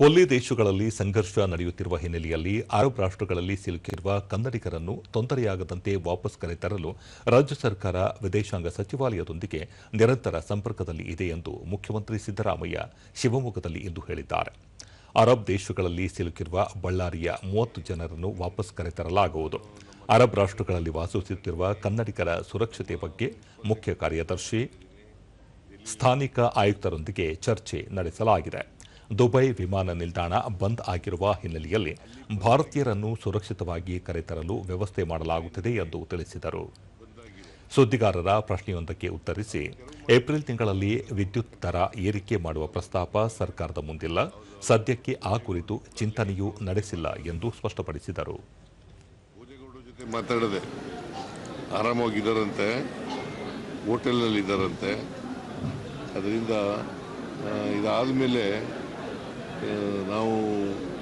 ಕೊಲ್ಲಿ ದೇಶಗಳಲ್ಲಿ ಸಂಘರ್ಷ ನಡೆಯುತ್ತಿರುವ ಹಿನ್ನೆಲೆಯಲ್ಲಿ ಅರಬ್ ರಾಷ್ಟ್ರಗಳಲ್ಲಿ ಸಿಲುಕಿರುವ ಕನ್ನಡಿಗರನ್ನು ತೊಂದರೆಯಾಗದಂತೆ ವಾಪಸ್ ಕರೆತರಲು ರಾಜ್ಯ ಸರ್ಕಾರ ವಿದೇಶಾಂಗ ಸಚಿವಾಲಯದೊಂದಿಗೆ ನಿರಂತರ ಸಂಪರ್ಕದಲ್ಲಿ ಇದೆ ಎಂದು ಮುಖ್ಯಮಂತ್ರಿ ಸಿದ್ದರಾಮಯ್ಯ ಶಿವಮೊಗ್ಗದಲ್ಲಿ ಇಂದು ಹೇಳಿದ್ದಾರೆ. ಅರಬ್ ದೇಶಗಳಲ್ಲಿ ಸಿಲುಕಿರುವ ಬಳ್ಳಾರಿಯ 30 ಜನರನ್ನು ವಾಪಸ್ ಕರೆತರಲಾಗುವುದು. ಅರಬ್ ರಾಷ್ಟ್ರಗಳಲ್ಲಿ ವಾಸಿಸುತ್ತಿರುವ ಕನ್ನಡಿಗರ ಸುರಕ್ಷತೆ ಬಗ್ಗೆ ಮುಖ್ಯ ಕಾರ್ಯದರ್ಶಿ, ಸ್ಥಾನಿಕ ಆಯುಕ್ತರೊಂದಿಗೆ ಚರ್ಚೆ ನಡೆಸಲಾಗಿದೆ. ದುಬೈ ವಿಮಾನ ನಿಲ್ದಾಣ ಬಂದ್ ಆಗಿರುವ ಹಿನ್ನೆಲೆಯಲ್ಲಿ ಭಾರತೀಯರನ್ನು ಸುರಕ್ಷಿತವಾಗಿ ಕರೆತರಲು ವ್ಯವಸ್ಥೆ ಮಾಡಲಾಗುತ್ತಿದೆ ಎಂದು ತಿಳಿಸಿದರು. ಸುದ್ದಿಗಾರರ ಪ್ರಶ್ನೆಯೊಂದಕ್ಕೆ ಉತ್ತರಿಸಿ, ಏಪ್ರಿಲ್ ತಿಂಗಳಲ್ಲಿ ವಿದ್ಯುತ್ ದರ ಏರಿಕೆ ಮಾಡುವ ಪ್ರಸ್ತಾಪ ಸರ್ಕಾರದ ಮುಂದಿಲ್ಲ, ಸದ್ಯಕ್ಕೆ ಆ ಕುರಿತು ಚಿಂತನೆಯೂ ನಡೆಸಿಲ್ಲ ಎಂದು ಸ್ಪಷ್ಟಪಡಿಸಿದರು. ಮಾತಾಡದೆ ಆರಾಮಾಗಿದ್ದಾರಂತೆ, ಹೋಟೆಲ್ನಲ್ಲಿ ಇದ್ದಾರಂತೆ. ಅದರಿಂದ ಇದಾದ ಮೇಲೆ ನಾವು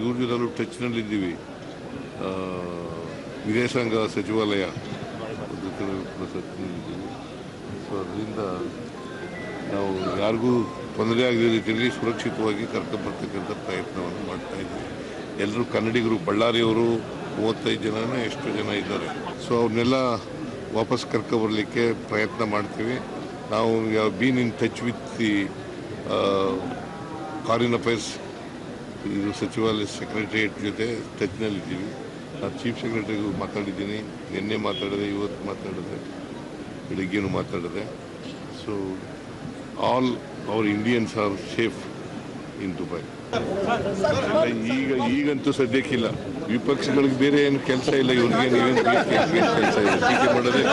ಇವ್ರ ಜೊತೆಲೂ ಟಚ್ನಲ್ಲಿದ್ದೀವಿ. ವಿದೇಶಾಂಗ ಸಚಿವಾಲಯ ಸೊ ಅದರಿಂದ ನಾವು ಯಾರಿಗೂ ತೊಂದರೆ ಆಗದ ರೀತಿಯಲ್ಲಿ ಸುರಕ್ಷಿತವಾಗಿ ಕರ್ಕೊಂಡ್ಬರ್ತಕ್ಕಂಥ ಪ್ರಯತ್ನವನ್ನು ಮಾಡ್ತಾ ಇದ್ದೀವಿ. ಎಲ್ಲರೂ ಕನ್ನಡಿಗರು, ಬಳ್ಳಾರಿಯವರು 35 ಜನನೇ ಎಷ್ಟು ಜನ ಇದ್ದಾರೆ. ಸೊ ಅವ್ರನ್ನೆಲ್ಲ ವಾಪಸ್ ಕರ್ಕೊಬರ್ಲಿಕ್ಕೆ ಪ್ರಯತ್ನ ಮಾಡ್ತೀವಿ. ನಾವು been in touch with the foreign affairs ಇದು ಸಚಿವಾಲಯ ಸೆಕ್ರೆಟರಿಯೇಟ್ ಜೊತೆ ಟಚ್ನಲ್ಲಿದ್ದೀವಿ. ನಾನು ಚೀಫ್ ಸೆಕ್ರೆಟರಿಗೂ ಮಾತಾಡಿದ್ದೀನಿ, ನಿನ್ನೆ ಮಾತಾಡಿದೆ, ಇವತ್ತು ಮಾತಾಡಿದೆ, ಬೆಳಿಗ್ಗೆನೂ ಮಾತಾಡಿದೆ. So all our Indians are safe in Dubai. ಈಗಂತೂ ಸದ್ಯಕ್ಕಿಲ್ಲ. ವಿಪಕ್ಷಗಳಿಗೆ ಬೇರೆ ಏನು ಕೆಲಸ ಇಲ್ಲ, ಇವ್ರಿಗೆ ಕೆಲಸ ಇದೆ, ಟೀಕೆ ಮಾಡೋದೇ.